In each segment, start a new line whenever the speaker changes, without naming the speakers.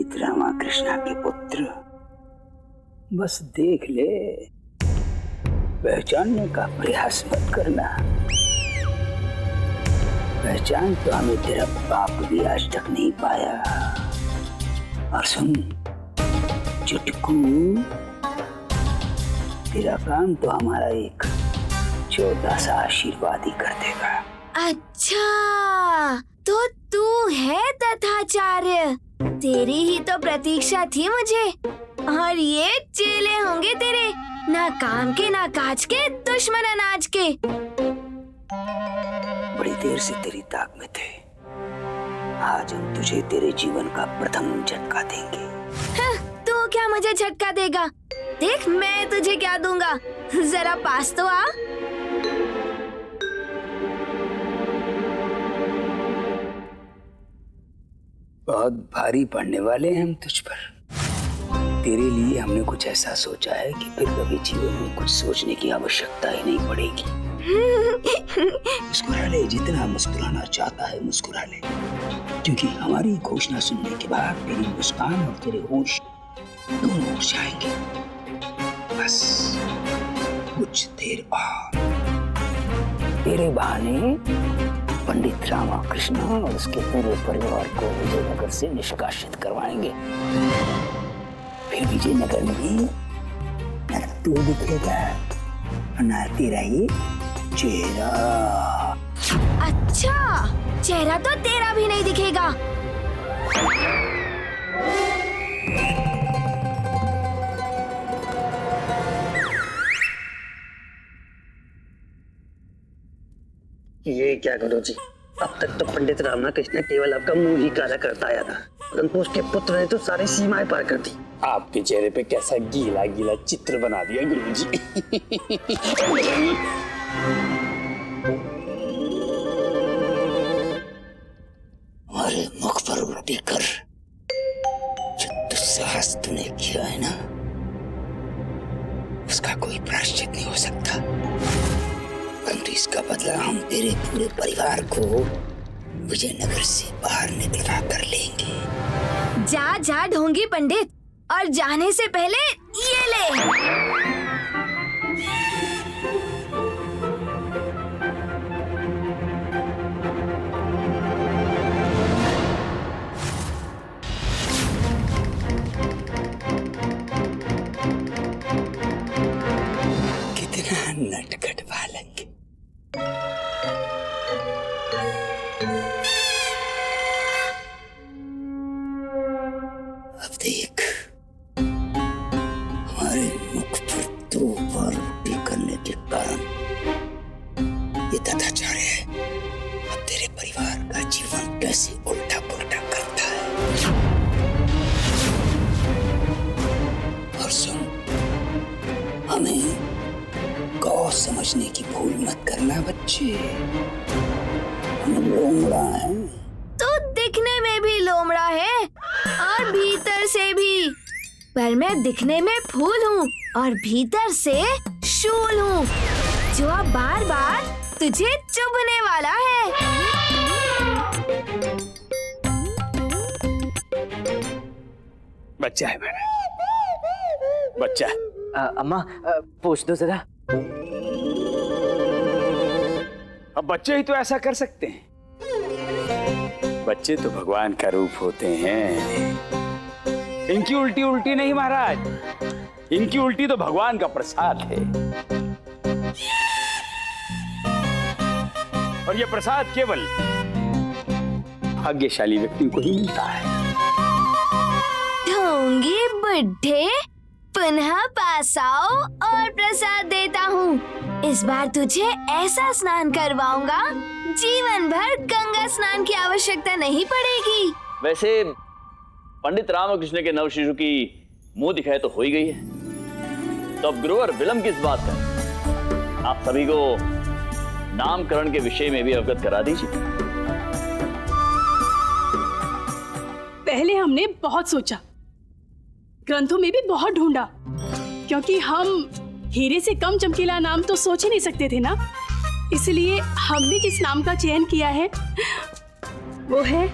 पंडित रामाकृष्ण के पुत्र, बस देख ले, पहचानने का प्रयास मत करना। पहचान तो हमें तेरा बाप भी आज तक नहीं पाया। और सुन चुटकू, तेरा काम तो हमारा एक छोटा सा आशीर्वाद ही कर देगा।
अच्छा, तो तू है तथाचार्य। तेरी ही तो प्रतीक्षा थी मुझे। और ये चेले होंगे तेरे, ना काम के ना काज के, दुश्मन अनाज के।
बड़ी देर से तेरी ताक में थे। आज हम तुझे तेरे जीवन का प्रथम झटका देंगे।
तू क्या मुझे झटका देगा? देख मैं तुझे क्या दूंगा। जरा पास तो आ।
बहुत भारी पड़ने वाले हैं हम तुझ पर। तेरे लिए हमने कुछ ऐसा सोचा है कि फिर कभी जीवन में कुछ सोचने की आवश्यकता ही नहीं पड़ेगी। मुस्कुरा ले, जितना मुस्कुराना चाहता है मुस्कुरा ले, क्योंकि हमारी घोषणा सुनने के बाद तेरी मुस्कान और तेरे होश दोनों उड़ जाएंगे। बस कुछ देर बाद तेरे बहाने पंडित रामाकृष्ण और उसके पूरे परिवार को विजयनगर से निष्कासित करवाएंगे। फिर विजयनगर में न तू दिखेगा न तेरा ये चेहरा।
अच्छा, चेहरा तो तेरा भी नहीं दिखेगा।
ये क्या गुरुजी, अब तक तो पंडित रामाकृष्ण केवल आपका मुंह ही काला करता आया था, परंतु उसके पुत्र ने तो सारी सीमाएं पार कर दी।
आपके चेहरे पे कैसा गीला गीला चित्र बना दिया गुरुजी।
हमारे मुख पर उल्टी कर। जो दुस्साहस तूने किया है ना, उसका कोई प्रायश्चित नहीं हो सकता, परंतु इसका बदला हम तेरे पूरे परिवार को विजयनगर से बाहर निकलवा कर लेंगे।
जा जा ढोंगी पंडित, और जाने से पहले ये ले।
कितना नटखट बालक। अब देख, हमारे मुख पर 2 बार उल्टी करने के कारण ये तथाचार्य है अब तेरे परिवार का जीवन कैसे उल्टा पुल्टा करता है। और सुन, हमें गौ समझने की भूल मत करना बच्चे। हम लोमड़ा हैं।
तू दिखने में भी लोमड़ा है और भीतर से भी, पर मैं दिखने में फूल हूँ और भीतर से शूल हूँ, जो अब बार बार तुझे चुभने वाला है।
बच्चा है मेरा, बच्चा।
अम्मा पूछ दो जरा।
अब बच्चे ही तो ऐसा कर सकते हैं। बच्चे तो भगवान का रूप होते हैं। इनकी उल्टी उल्टी नहीं महाराज, इनकी उल्टी तो भगवान का प्रसाद है। और ये प्रसाद केवल भाग्यशाली व्यक्ति को ही मिलता है।
ढोंगी बुड्ढे, पुनः पास आओ और प्रसाद देता हूँ। इस बार तुझे ऐसा स्नान करवाऊंगा, जीवन भर गंगा स्नान की आवश्यकता नहीं पड़ेगी।
वैसे पंडित रामकृष्ण के नव शिशु की मुंह दिखाई तो हो ही गई है, तो अब गुरुवर विलंब किस बात का? आप सभी को नामकरण के विषय में भी अवगत करा दीजिए।
पहले हमने बहुत सोचा, ग्रंथों में भी बहुत ढूंढा, क्योंकि हम हीरे से कम चमकीला नाम तो सोच ही नहीं सकते थे ना। इसलिए हमने जिस नाम का चयन किया है वो है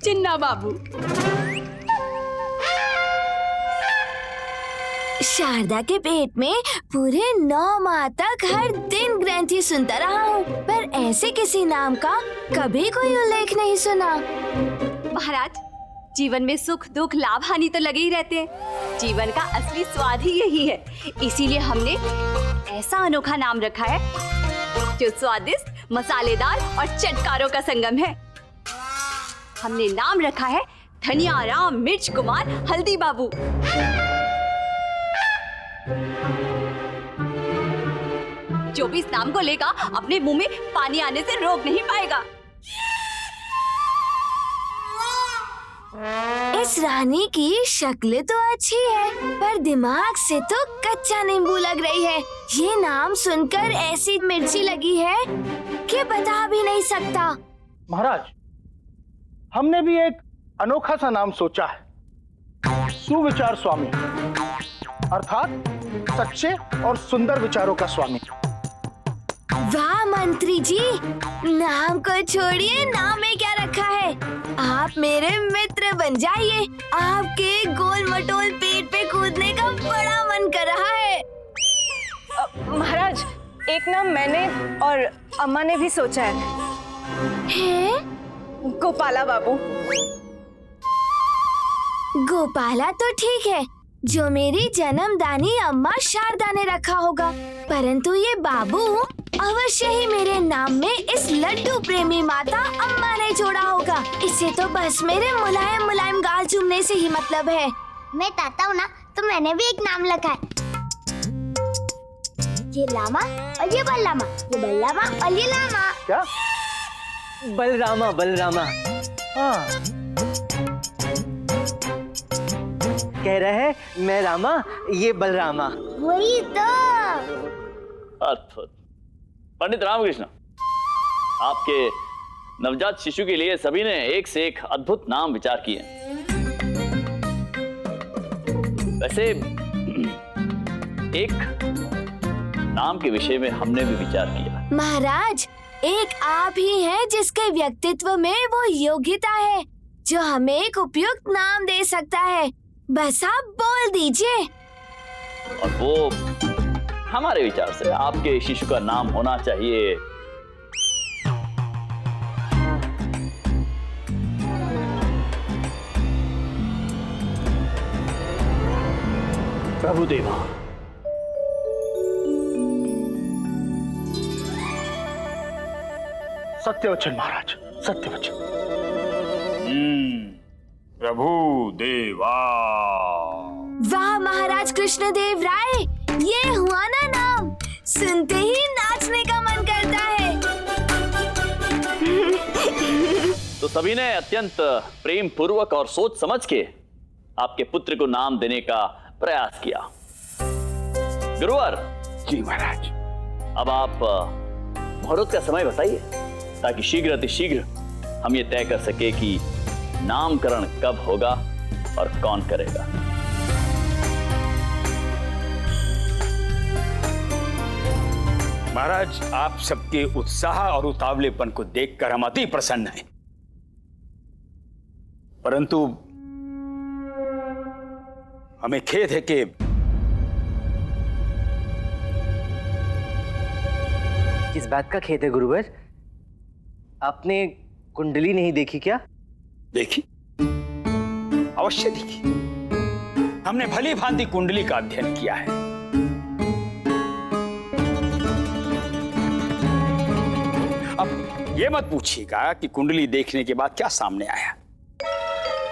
चिन्ना बाबू।
शारदा के पेट में पूरे 9 माह तक हर दिन ग्रंथि सुनता रहा हूँ, पर ऐसे किसी नाम का कभी कोई उल्लेख नहीं सुना।
महाराज, जीवन में सुख दुख लाभ हानि तो लगे ही रहते हैं। जीवन का असली स्वाद ही यही है, इसीलिए हमने ऐसा अनोखा नाम रखा है जो स्वादिष्ट, मसालेदार और चटकारों का संगम है। हमने नाम रखा है धनिया राम मिर्च कुमार हल्दी बाबू। जो भी इस नाम को लेगा अपने मुंह में पानी आने से रोक नहीं पाएगा।
इस रानी की शक्ल तो अच्छी है, पर दिमाग से तो कच्चा नींबू लग रही है। ये नाम सुनकर ऐसी मिर्ची लगी है कि बता भी नहीं सकता।
महाराज, हमने भी एक अनोखा सा नाम सोचा है, सुविचार स्वामी, अर्थात सच्चे और सुंदर विचारों का स्वामी।
वाह मंत्री जी, नाम को छोड़िए, नाम में क्या रखा है। आप मेरे मित्र बन जाइए। आपके गोल मटोल पेट पे कूदने का बड़ा मन कर रहा है।
महाराज, एक नाम मैंने और अम्मा ने भी सोचा है, गोपाला बाबू।
गोपाला तो ठीक है, जो मेरी जन्मदानी अम्मा शारदा ने रखा होगा, परंतु ये बाबू अवश्य ही मेरे नाम में इस लड्डू प्रेमी माता अम्मा ने जोड़ा होगा। इसे तो बस मेरे मुलायम मुलायम गाल चूमने से ही मतलब है।
मैं ताता हूँ ना, तो मैंने भी एक नाम रखा है। ये लामा और ये बलरामा, ये बलरामा और ये लामा।
क्या?
बलरामा, बलरामा।
हाँ,
कह रहे हैं मैं रामा, ये बलरामा।
वही तो।
अद्भुत। पंडित रामकृष्ण, आपके नवजात शिशु के लिए सभी ने एक से एक अद्भुत नाम विचार किए। वैसे एक नाम के विषय में हमने भी विचार किया।
महाराज, एक आप ही हैं जिसके व्यक्तित्व में वो योग्यता है जो हमें एक उपयुक्त नाम दे सकता है। बस आप बोल दीजिए।
और वो हमारे विचार से आपके शिशु का नाम होना चाहिए प्रभुदेवा।
सत्यवचन महाराज, सत्यवचन।
प्रभु देवा।
वाह महाराज कृष्णदेव राय, ये हुआ ना नाम, सुनते ही नाचने का मन करता है।
तो सभी ने अत्यंत प्रेम पूर्वक और सोच समझ के आपके पुत्र को नाम देने का प्रयास किया। गुरुवर।
जी महाराज।
अब आप मुहूर्त का समय बताइए, ताकि शीघ्र अतिशीघ्र हम ये तय कर सके कि नामकरण कब होगा और कौन करेगा।
महाराज, आप सबके उत्साह और उतावलेपन को देखकर हम अति प्रसन्न हैं, परंतु हमें खेद है कि
किस बात का खेद है गुरुवर? आपने कुंडली नहीं देखी क्या?
देखी, अवश्य देखी। हमने भली भांति कुंडली का अध्ययन किया है। अब ये मत पूछिएगा कि कुंडली देखने के बाद क्या सामने आया।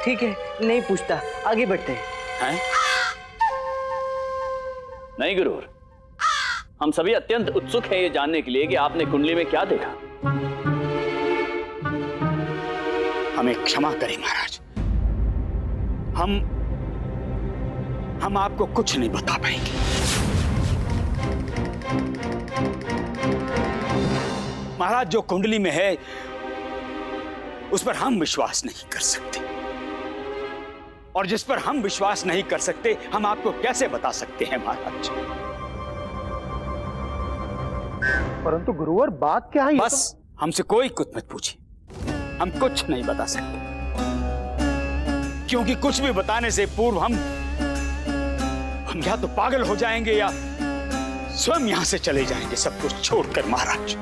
ठीक है, नहीं पूछता, आगे बढ़ते हैं।
नहीं गुरुवर, हम सभी अत्यंत उत्सुक हैं ये जानने के लिए कि आपने कुंडली में क्या देखा।
हमें क्षमा करें महाराज, हम आपको कुछ नहीं बता पाएंगे। महाराज, जो कुंडली में है उस पर हम विश्वास नहीं कर सकते, और जिस पर हम विश्वास नहीं कर सकते हम आपको कैसे बता सकते हैं महाराज।
परंतु गुरुवर, बात क्या है?
बस हमसे कोई कुछ मत पूछिए, हम कुछ नहीं बता सकते। क्योंकि कुछ भी बताने से पूर्व हम या तो पागल हो जाएंगे या स्वयं यहां से चले जाएंगे, सब कुछ छोड़कर महाराज।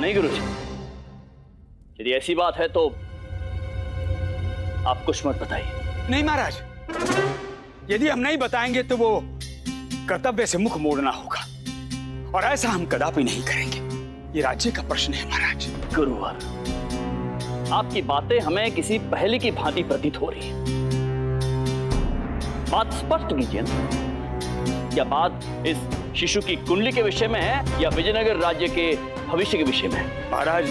नहीं गुरुजी, यदि ऐसी बात है तो आप कुछ मत बताइए।
नहीं महाराज, यदि हम नहीं बताएंगे तो वो कर्तव्य से मुख मोड़ना होगा, और ऐसा हम कदापि नहीं करेंगे। ये राज्य का प्रश्न है महाराज।
गुरुवर, आपकी बातें हमें किसी पहले की भांति प्रतीत हो रही है। बात स्पष्ट कीजिए ना। क्या बात इस शिशु की कुंडली के विषय में है या विजयनगर राज्य के भविष्य के विषय में है?
महाराज,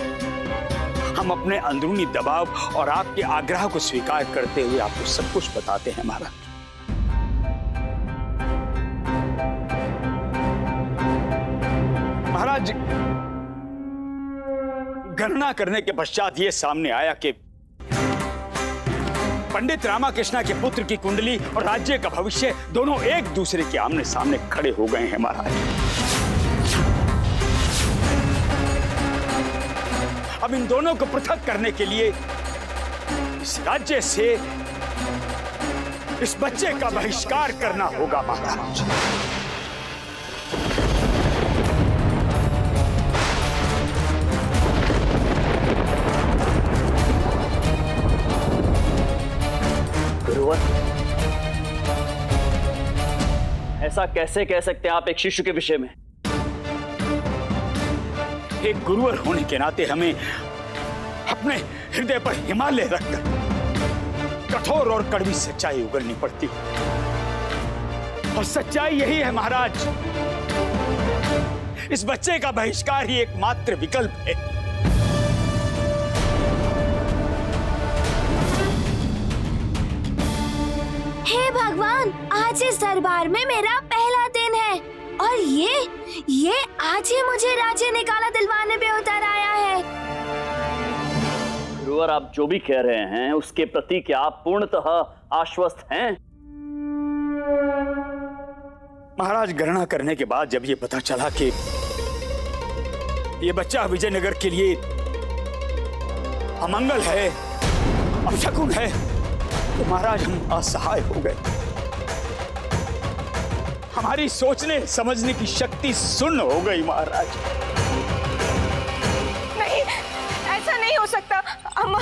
हम अपने अंदरूनी दबाव और आपके आग्रह को स्वीकार करते हुए आपको सब कुछ बताते हैं महाराज। महाराज, गणना करने के पश्चात यह सामने आया कि पंडित रामाकृष्णा के पुत्र की कुंडली और राज्य का भविष्य दोनों एक दूसरे के आमने सामने खड़े हो गए हैं महाराज। अब इन दोनों को पृथक करने के लिए इस राज्य से इस बच्चे का बहिष्कार करना होगा महाराज।
ऐसा कैसे कह सकते हैं आप एक शिशु के विषय में?
एक गुरुवर होने के नाते हमें अपने हृदय पर हिमालय रखकर कठोर और कड़वी सच्चाई उगलनी पड़ती, और सच्चाई यही है महाराज, इस बच्चे का बहिष्कार ही एकमात्र विकल्प है।
हे भगवान, आज इस दरबार में मेरा पहला दिन है, और ये आज ही मुझे राज्य निकाला दिलवाने पे उतर आया है।
गुरुवर, आप जो भी कह रहे हैं उसके प्रति क्या आप पूर्णतः आश्वस्त हैं?
महाराज, गणना करने के बाद जब ये पता चला कि ये बच्चा विजयनगर के लिए अमंगल है, अपशकुन है, तो महाराज हम असहाय हो गए। हमारी सोचने समझने की शक्ति शून्य हो गई महाराज।
नहीं, ऐसा नहीं हो सकता अम्मा।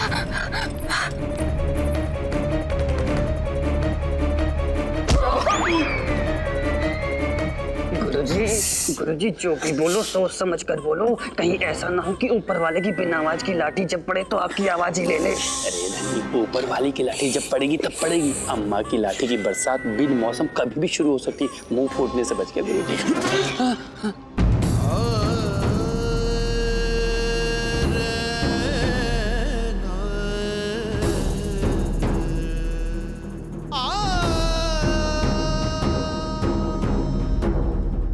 गुरुजी, जो भी बोलो सोच समझ कर बोलो, कहीं ऐसा ना हो कि ऊपर वाले की बिना आवाज की लाठी जब पड़े तो आपकी आवाज ही ले ले।
अरे धनी, ऊपर वाली की लाठी जब पड़ेगी तब पड़ेगी। अम्मा की लाठी की बरसात बिन मौसम कभी भी शुरू हो सकती, मुंह फूटने से बच के गुरुजी।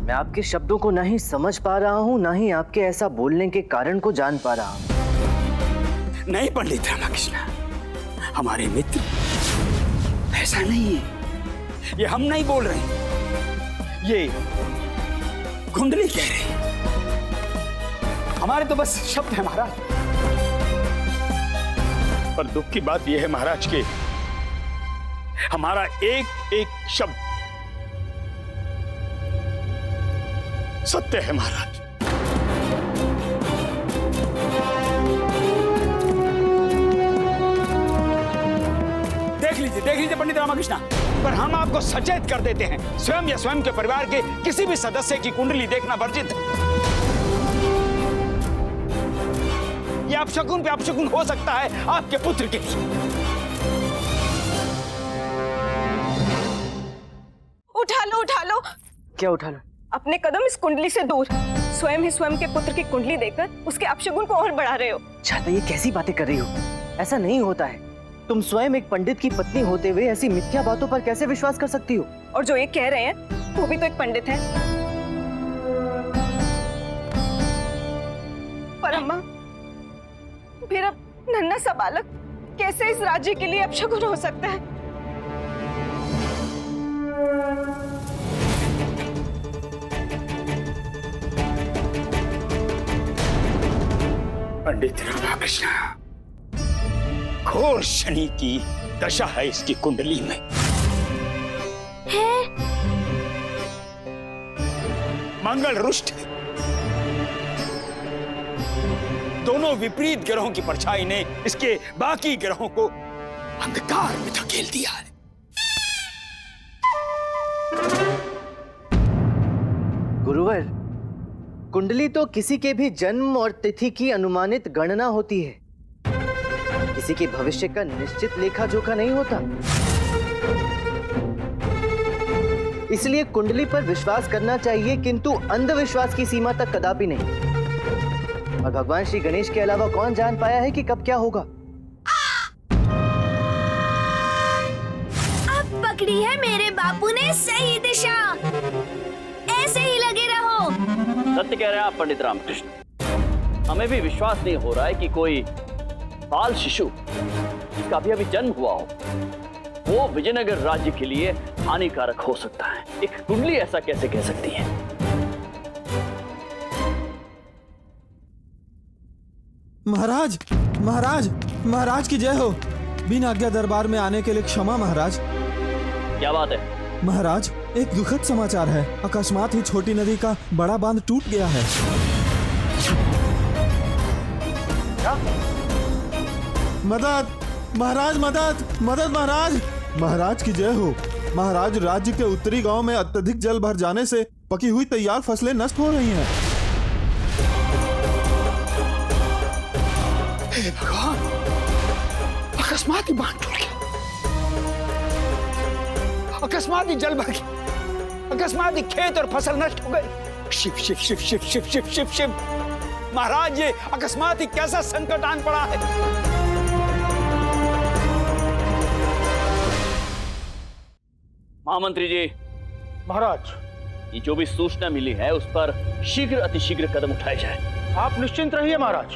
मैं आपके शब्दों को ना ही समझ पा रहा हूँ, ना ही आपके ऐसा बोलने के कारण को जान पा रहा हूँ।
नहीं पंडित रामाकृष्ण, हमारे मित्र, ऐसा नहीं है। ये हम नहीं बोल रहे, ये कुंडली कह रहे हैं। हमारे तो बस शब्द है महाराज। पर दुख की बात यह है महाराज के हमारा एक एक शब्द सत्य है महाराज। देख लीजिए पंडित रामाकृष्ण, पर हम आपको सचेत कर देते हैं, स्वयं या स्वयं के परिवार के किसी भी सदस्य की कुंडली देखना वर्जित है। यह अपशकुन पे अपशकुन हो सकता है आपके पुत्र के।
उठा लो।
क्या उठा लो?
अपने कदम इस कुंडली से दूर। स्वयं ही स्वयं के पुत्र की कुंडली देखकर उसके अपशगुन को और बढ़ा रहे हो।
छाता, ये कैसी बातें कर रही हो? ऐसा नहीं होता है। तुम स्वयं एक पंडित की पत्नी होते हुए ऐसी मिथ्या बातों पर कैसे विश्वास कर सकती हो?
और जो ये कह रहे हैं वो भी तो एक पंडित है। पर अम्मा, मेरा नन्हा सा बालक कैसे इस राज्य के लिए अपशगुन हो सकता है?
पंडित रामाकृष्ण, घोर शनि की दशा है इसकी कुंडली में।
है?
मंगल रुष्ट है। दोनों विपरीत ग्रहों की परछाई ने इसके बाकी ग्रहों को अंधकार में धकेल दिया है।
गुरुवर, कुंडली तो किसी के भी जन्म और तिथि की अनुमानित गणना होती है, किसी के भविष्य का निश्चित लेखा जोखा नहीं होता। इसलिए कुंडली पर विश्वास करना चाहिए, किंतु अंधविश्वास की सीमा तक कदापि नहीं। और भगवान श्री गणेश के अलावा कौन जान पाया है कि कब क्या होगा।
अब पकड़ी है मेरे बापू ने सही दिशा। ऐसे ही लगे रहो।
सत्य कह रहे हैं आप पंडित रामकृष्ण। हमें भी विश्वास नहीं हो रहा है कि कोई बाल शिशु जिसका अभी जन्म हुआ हो वो विजयनगर राज्य के लिए हानिकारक हो सकता है। एक कुंडली ऐसा कैसे कह सकती है?
महाराज, महाराज, महाराज की जय हो। बिना आज्ञा दरबार में आने के लिए क्षमा महाराज।
क्या बात है?
महाराज, एक दुखद समाचार है। अकस्मात ही छोटी नदी का बड़ा बांध टूट गया है।
क्या?
मदद महाराज, मदद, मदद महाराज। महाराज की जय हो। महाराज, राज्य के उत्तरी गांव में अत्यधिक जल भर जाने से पकी हुई तैयार फसलें नष्ट हो रही हैं।
हे भगवान, अकस्मात ही बांध टूट गया, अकस्मात ही जल भर गया, अकस्मात ही खेत और फसल नष्ट हो गए। शिव शिव शिव शिव शिव शिव शिव शिव। महाराज, ये अकस्मात ही कैसा संकट आन पड़ा है।
महामंत्री जी,
महाराज,
ये जो भी सूचना मिली है उस पर शीघ्र अतिशीघ्र कदम उठाए जाए।
आप निश्चिंत रहिए महाराज,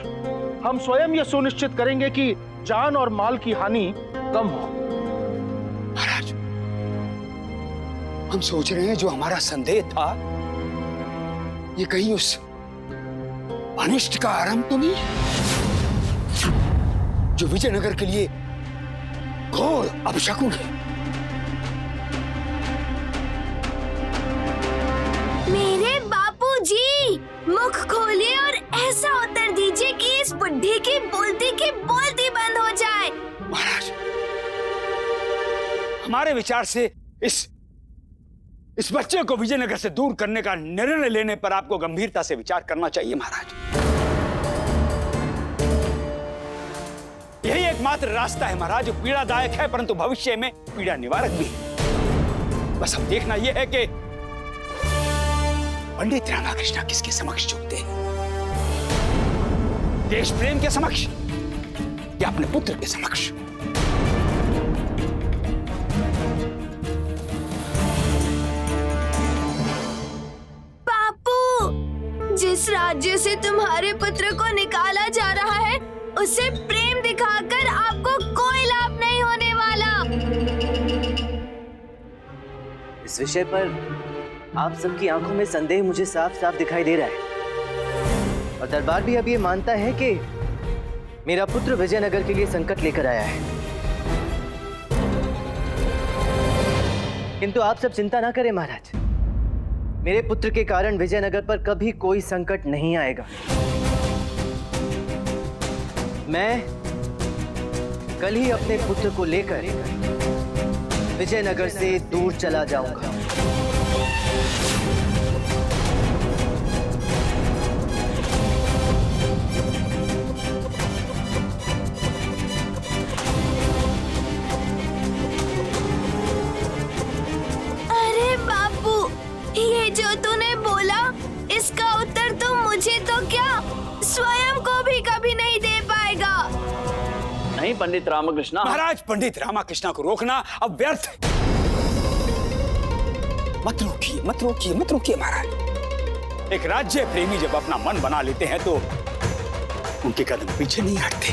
हम स्वयं यह सुनिश्चित करेंगे कि जान और माल की हानि कम हो।
महाराज, हम सोच रहे हैं जो हमारा संदेह था ये कहीं उस अनिष्ट का आरंभ तो नहीं, जो विजयनगर के लिए घोर अपशकुन है।
मेरे बापूजी, मुख खोलिए और ऐसा उत्तर दीजिए कि इस बुढ़ी की बोलती बंद हो जाए।
महाराज, हमारे विचार से इस बच्चे को विजयनगर से दूर करने का निर्णय लेने पर आपको गंभीरता से विचार करना चाहिए महाराज। यही एकमात्र रास्ता है महाराज, जो पीड़ादायक है परंतु भविष्य में पीड़ा निवारक भी है। बस अब देखना यह है कि पंडित रामाकृष्ण किसके समक्ष झुकते हैं, देश प्रेम के समक्ष या अपने पुत्र के समक्ष।
बापू, जिस राज्य से तुम्हारे पुत्र को निकाला जा रहा है उसे प्रेम दिखाकर आपको कोई लाभ नहीं होने वाला।
इस विषय पर आप सबकी आंखों में संदेह मुझे साफ साफ दिखाई दे रहा है, और दरबार भी अब ये मानता है कि मेरा पुत्र विजयनगर के लिए संकट लेकर आया है। किंतु आप सब चिंता ना करें महाराज, मेरे पुत्र के कारण विजयनगर पर कभी कोई संकट नहीं आएगा। मैं कल ही अपने पुत्र को लेकर विजयनगर से दूर चला जाऊंगा।
अरे बापू, ये जो तूने बोला इसका उत्तर तो मुझे तो क्या स्वयं को भी कभी नहीं दे पाएगा।
नहीं पंडित रामकृष्ण।
महाराज, पंडित रामकृष्ण को रोकना अब व्यर्थ है। मत रोकिए, मत रोकिए, मत रोकिए महाराज। एक राज्य प्रेमी जब अपना मन बना लेते हैं तो उनके कदम पीछे नहीं हटते।